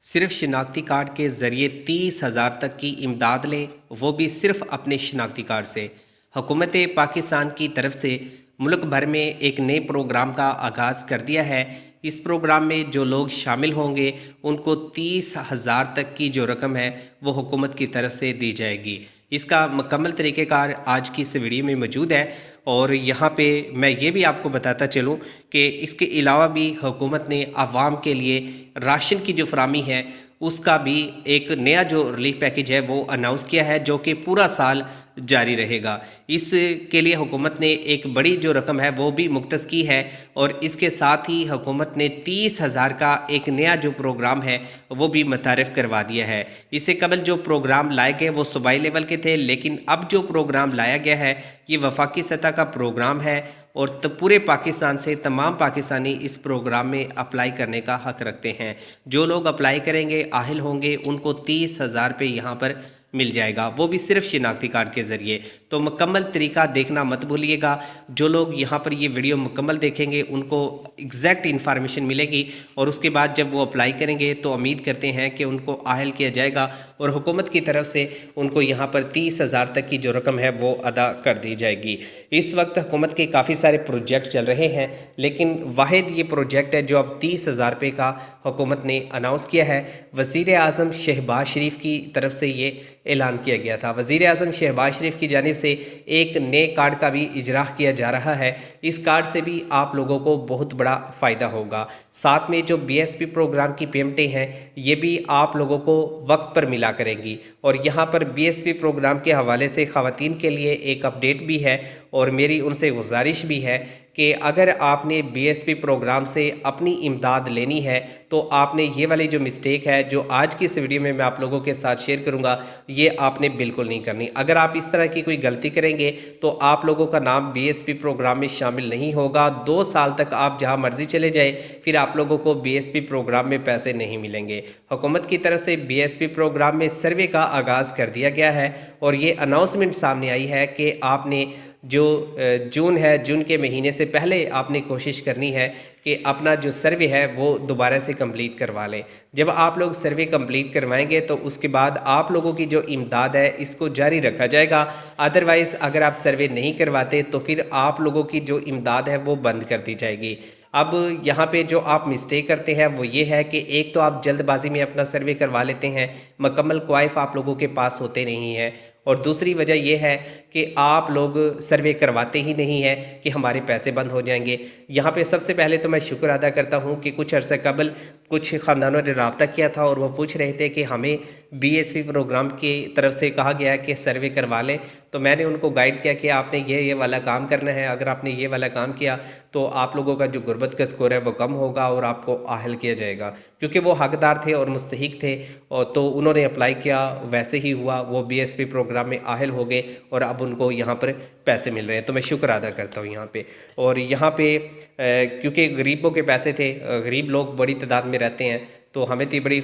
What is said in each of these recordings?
सिर्फ शिनाख्ती कार्ड के ज़रिए 30,000 तक की इमदाद लें, वो भी सिर्फ अपने शिनाख्ती कार्ड से। हुकूमत पाकिस्तान की तरफ से मुल्क भर में एक नए प्रोग्राम का आगाज़ कर दिया है। इस प्रोग्राम में जो लोग शामिल होंगे उनको 30,000 तक की जो रकम है वो हुकूमत की तरफ से दी जाएगी। इसका मुकम्मल तरीक़ेकार आज की इस वीडियो में मौजूद है और यहाँ पे मैं ये भी आपको बताता चलूँ कि इसके अलावा भी हुकूमत ने आवाम के लिए राशन की जो फरामी है उसका भी एक नया जो रिलीफ पैकेज है वो अनाउंस किया है, जो कि पूरा साल जारी रहेगा। इसके लिए हुकूमत ने एक बड़ी जो रकम है वो भी मुख्तस की है और इसके साथ ही हुकूमत ने 30,000 का एक नया जो प्रोग्राम है वो भी मुतारिफ़ करवा दिया है। इससे कबल जो प्रोग्राम लाए गए वो सूबाई लेवल के थे, लेकिन अब जो प्रोग्राम लाया गया है ये वफाकी सतह का प्रोग्राम है और पूरे पाकिस्तान से तमाम पाकिस्तानी इस प्रोग्राम में अप्लाई करने का हक़ रखते हैं। जो लोग अप्लाई करेंगे, आहिल होंगे, उनको 30,000 रुपये यहाँ पर मिल जाएगा, वो भी सिर्फ शिनाख्ती कार्ड के ज़रिए। तो मुकम्मल तरीका देखना मत भूलिएगा। जो लोग यहाँ पर ये वीडियो मुकम्मल देखेंगे उनको एग्जैक्ट इन्फॉर्मेशन मिलेगी और उसके बाद जब वो अप्लाई करेंगे तो उम्मीद करते हैं कि उनको आहिल किया जाएगा और हुकूमत की तरफ से उनको यहाँ पर 30,000 तक की जो रकम है वो अदा कर दी जाएगी। इस वक्त हुकूमत के काफ़ी सारे प्रोजेक्ट चल रहे हैं, लेकिन वाहिद ये प्रोजेक्ट है जो अब 30,000 रुपये का हुकूमत ने अनाउंस किया है। वज़ीर आज़म शहबाज शरीफ की तरफ से ये ऐलान किया गया था। वज़ीर आज़म शहबाज शरीफ की जानिब से एक नए कार्ड का भी इजराह किया जा रहा है। इस कार्ड से भी आप लोगों को बहुत बड़ा फ़ायदा होगा। साथ में जो BSP प्रोग्राम की पेमेंटें हैं ये भी आप लोगों को वक्त पर मिला करेंगी। और यहाँ पर BSP प्रोग्राम के हवाले से ख़वातीन के लिए एक अपडेट भी है और मेरी उनसे गुजारिश भी है कि अगर आपने BSP प्रोग्राम से अपनी इमदाद लेनी है तो आपने ये वाली जो मिस्टेक है जो आज की इस वीडियो में मैं आप लोगों के साथ शेयर करूंगा ये आपने बिल्कुल नहीं करनी। अगर आप इस तरह की कोई गलती करेंगे तो आप लोगों का नाम BSP प्रोग्राम में शामिल नहीं होगा। 2 साल तक आप जहां मर्जी चले जाए फिर आप लोगों को BSP प्रोग्राम में पैसे नहीं मिलेंगे। हुकूमत की तरफ से BSP प्रोग्राम में सर्वे का आगाज़ कर दिया गया है और ये अनाउंसमेंट सामने आई है कि आपने जो जून के महीने से पहले आपने कोशिश करनी है कि अपना जो सर्वे है वो दोबारा से कंप्लीट करवा लें। जब आप लोग सर्वे कंप्लीट करवाएंगे तो उसके बाद आप लोगों की जो इमदाद है इसको जारी रखा जाएगा। अदरवाइज़ अगर आप सर्वे नहीं करवाते तो फिर आप लोगों की जो इमदाद है वो बंद कर दी जाएगी। अब यहाँ पे जो आप मिस्टेक करते हैं वो ये है कि एक तो आप जल्दबाजी में अपना सर्वे करवा लेते हैं, मुकम्मल क्वाइफ आप लोगों के पास होते नहीं हैं, और दूसरी वजह यह है कि आप लोग सर्वे करवाते ही नहीं हैं कि हमारे पैसे बंद हो जाएंगे। यहाँ पे सबसे पहले तो मैं शुक्र अदा करता हूँ कि कुछ अर्से कबल कुछ ख़ानदानों ने रब्ता किया था और वो पूछ रहे थे कि हमें BSP प्रोग्राम की तरफ से कहा गया है कि सर्वे करवा लें। तो मैंने उनको गाइड किया कि आपने ये वाला काम करना है। अगर आपने ये वाला काम किया तो आप लोगों का जो गुर्बत का स्कोर है वो कम होगा और आपको आहिल किया जाएगा, क्योंकि वो हकदार थे और मुस्तहिक थे। और तो उन्होंने अप्लाई किया, वैसे ही हुआ, वो BSP प्रोग्राम में आहिल हो गए और अब उनको यहाँ पर पैसे मिल रहे हैं। तो मैं शुक्र अदा करता हूँ यहाँ पे। और यहाँ पे क्योंकि गरीबों के पैसे थे, गरीब लोग बड़ी तादाद में रहते हैं, तो हमें तो बड़ी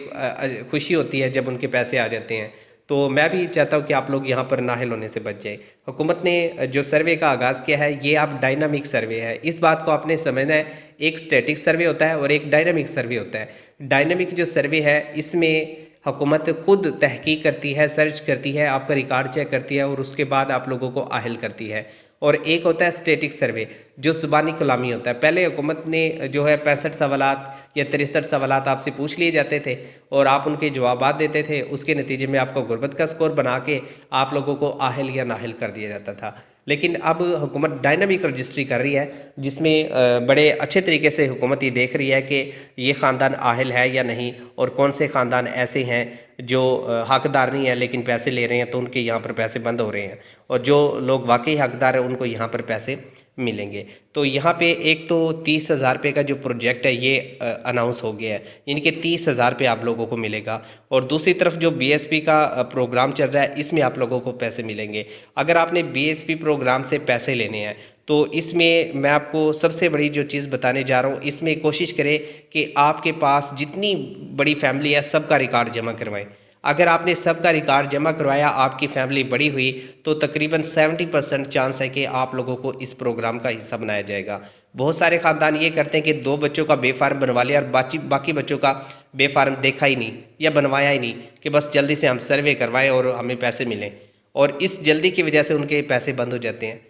खुशी होती है जब उनके पैसे आ जाते हैं। तो मैं भी चाहता हूँ कि आप लोग यहाँ पर नाहिल होने से बच जाए। हुकूमत ने जो सर्वे का आगाज़ किया है ये आप डायनामिक सर्वे है, इस बात को आपने समझना है। एक स्टैटिक सर्वे होता है और एक डायनामिक सर्वे होता है। डायनामिक जो सर्वे है इसमें हुकूमत खुद तहकीक करती है, सर्च करती है, आपका रिकॉर्ड चेक करती है और उसके बाद आप लोगों को आहिल करती है। और एक होता है स्टैटिक सर्वे जो ज़ुबानी कलामी होता है। पहले हुकूमत ने जो है 65 सवालात या 63 सवालात आपसे पूछ लिए जाते थे और आप उनके जवाबात देते थे, उसके नतीजे में आपको गुर्बत का स्कोर बना के आप लोगों को आहिल या नाहिल कर दिया जाता था। लेकिन अब हुकूमत डायनामिक रजिस्ट्री कर रही है जिसमें बड़े अच्छे तरीके से हुकूमत ये देख रही है कि ये ख़ानदान आहिल है या नहीं और कौन से ख़ानदान ऐसे हैं जो हकदार नहीं है लेकिन पैसे ले रहे हैं, तो उनके यहाँ पर पैसे बंद हो रहे हैं, और जो लोग वाकई हकदार हैं उनको यहाँ पर पैसे मिलेंगे। तो यहाँ पे एक तो 30,000 रुपये का जो प्रोजेक्ट है ये अनाउंस हो गया है, यानी कि 30,000 रुपये आप लोगों को मिलेगा। और दूसरी तरफ जो BSP का प्रोग्राम चल रहा है इसमें आप लोगों को पैसे मिलेंगे। अगर आपने BSP प्रोग्राम से पैसे लेने हैं तो इसमें मैं आपको सबसे बड़ी जो चीज़ बताने जा रहा हूँ, इसमें कोशिश करें कि आपके पास जितनी बड़ी फैमिली है सबका रिकॉर्ड जमा करवाएं। अगर आपने सबका रिकॉर्ड जमा करवाया, आपकी फैमिली बड़ी हुई, तो तकरीबन 70% चांस है कि आप लोगों को इस प्रोग्राम का हिस्सा बनाया जाएगा। बहुत सारे ख़ानदान ये करते हैं कि 2 बच्चों का बेफार्म बनवा लिया और बाकी बच्चों का बेफार्म देखा ही नहीं या बनवाया ही नहीं कि बस जल्दी से हम सर्वे करवाएं और हमें पैसे मिलें, और इस जल्दी की वजह से उनके पैसे बंद हो जाते हैं।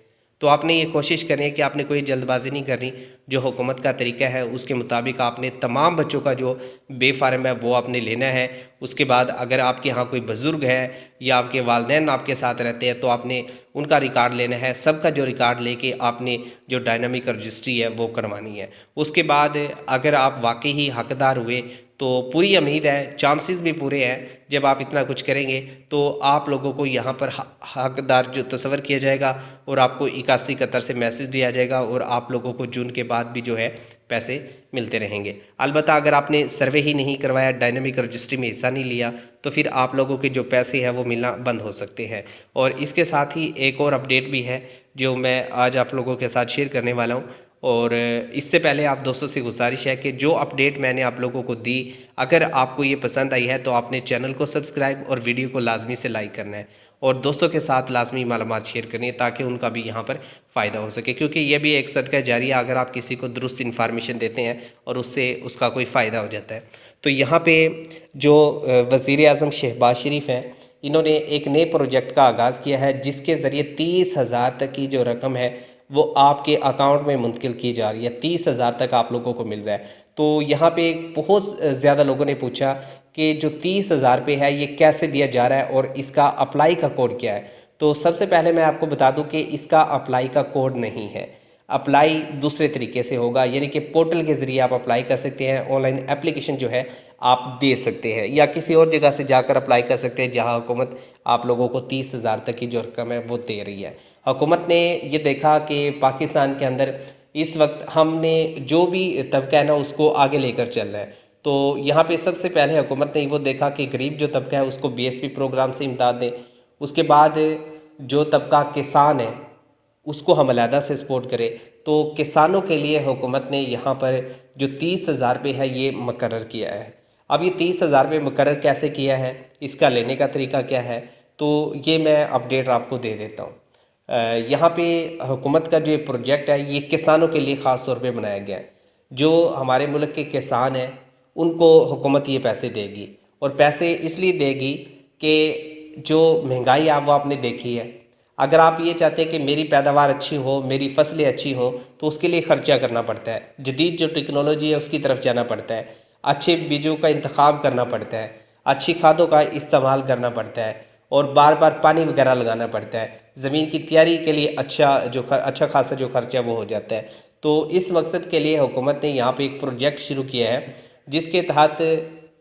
तो आपने ये कोशिश करनी है कि आपने कोई जल्दबाजी नहीं करनी, जो हुकूमत का तरीका है उसके मुताबिक आपने तमाम बच्चों का जो बेफार्म है वो आपने लेना है। उसके बाद अगर आपके यहाँ कोई बुज़ुर्ग है या आपके वालिदैन आपके साथ रहते हैं तो आपने उनका रिकॉर्ड लेना है। सबका जो रिकॉर्ड लेके आपने जो डायनामिक रजिस्ट्री है वो करवानी है। उसके बाद अगर आप वाकई ही हकदार हुए तो पूरी उम्मीद है, चांसेस भी पूरे हैं, जब आप इतना कुछ करेंगे तो आप लोगों को यहाँ पर हकदार जो तस्वर किया जाएगा और आपको 8171 से मैसेज भी आ जाएगा और आप लोगों को जून के बाद भी जो है पैसे मिलते रहेंगे। अलबत्ता अगर आपने सर्वे ही नहीं करवाया, डायनामिक रजिस्ट्री में हिस्सा नहीं लिया, तो फिर आप लोगों के जो पैसे हैं वो मिलना बंद हो सकते हैं। और इसके साथ ही एक और अपडेट भी है जो मैं आज आप लोगों के साथ शेयर करने वाला हूँ। और इससे पहले आप दोस्तों से गुजारिश है कि जो अपडेट मैंने आप लोगों को दी, अगर आपको ये पसंद आई है तो आपने चैनल को सब्सक्राइब और वीडियो को लाजमी से लाइक करना है और दोस्तों के साथ लाजमी मालूमात शेयर करनी है ताकि उनका भी यहाँ पर फ़ायदा हो सके, क्योंकि ये भी एक सदका जारिया अगर आप किसी को दुरुस्त इन्फॉर्मेशन देते हैं और उससे उसका कोई फ़ायदा हो जाता है। तो यहाँ पे जो वज़ीर आज़म शहबाज शरीफ हैं, इन्होंने एक नए प्रोजेक्ट का आगाज़ किया है जिसके ज़रिए 30,000 तक की जो रकम है वो आपके अकाउंट में मुंतकिल की जा रही है। 30,000 तक आप लोगों को मिल रहा है। तो यहाँ पे बहुत ज़्यादा लोगों ने पूछा कि जो 30,000 रुपये है ये कैसे दिया जा रहा है और इसका अप्लाई का कोड क्या है। तो सबसे पहले मैं आपको बता दूं कि इसका अप्लाई का कोड नहीं है। अप्लाई दूसरे तरीके से होगा, यानी कि पोर्टल के ज़रिए आप अप्लाई कर सकते हैं। ऑनलाइन एप्लीकेशन जो है आप दे सकते हैं या किसी और जगह से जाकर अप्लाई कर सकते हैं जहां हुकूमत आप लोगों को 30,000 तक की जो रकम है वो दे रही है। हुकूमत ने ये देखा कि पाकिस्तान के अंदर इस वक्त हमने जो भी तबका है ना उसको आगे लेकर चल रहा है। तो यहाँ पे सबसे पहले हुकूमत ने वो देखा कि गरीब जो तबका है उसको BSP प्रोग्राम से इमदाद दें। उसके बाद जो तबका किसान है उसको हम अलहदा से सपोर्ट करें। तो किसानों के लिए हुकूमत ने यहाँ पर जो 30,000 रुपये है ये मुकर्रर किया है। अब ये 30,000 रुपये मुकर्रर कैसे किया है, इसका लेने का तरीका क्या है, तो ये मैं अपडेट आपको दे देता हूँ। यहाँ पे हुकूमत का जो प्रोजेक्ट है ये किसानों के लिए ख़ास तौर पे बनाया गया है। जो हमारे मुल्क के किसान हैं उनको हुकूमत ये पैसे देगी, और पैसे इसलिए देगी कि जो महंगाई वो आपने देखी है। अगर आप ये चाहते हैं कि मेरी पैदावार अच्छी हो, मेरी फसलें अच्छी हों, तो उसके लिए ख़र्चा करना पड़ता है। जदीद जो टेक्नोलॉजी है उसकी तरफ जाना पड़ता है, अच्छे बीजों का इंतखाब करना पड़ता है, अच्छी खादों का इस्तेमाल करना पड़ता है और बार बार पानी वगैरह लगाना पड़ता है। ज़मीन की तैयारी के लिए अच्छा खासा जो खर्चा वो हो जाता है। तो इस मकसद के लिए हुकूमत ने यहाँ पे एक प्रोजेक्ट शुरू किया है जिसके तहत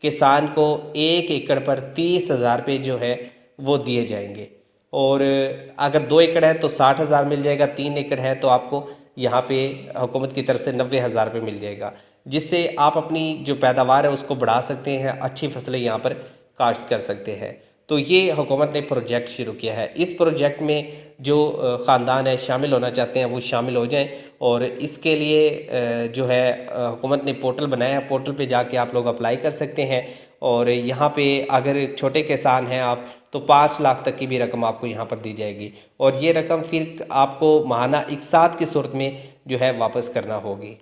किसान को 1 एकड़ पर 30,000 रुपये जो है वो दिए जाएंगे। और अगर 2 एकड़ है तो 60,000 मिल जाएगा, 3 एकड़ है तो आपको यहाँ पे हुकूमत की तरफ से 90,000 रुपये मिल जाएगा, जिससे आप अपनी जो पैदावार है उसको बढ़ा सकते हैं, अच्छी फसलें यहाँ पर काश्त कर सकते हैं। तो ये हुकूमत ने प्रोजेक्ट शुरू किया है। इस प्रोजेक्ट में जो ख़ानदान है शामिल होना चाहते हैं वो शामिल हो जाएं, और इसके लिए जो है हुकूमत ने पोर्टल बनाया है। पोर्टल पे जाके आप लोग अप्लाई कर सकते हैं। और यहाँ पे अगर छोटे किसान हैं आप तो 5 लाख तक की भी रकम आपको यहाँ पर दी जाएगी, और ये रकम फिर आपको माहाना इकसात की सूरत में जो है वापस करना होगी।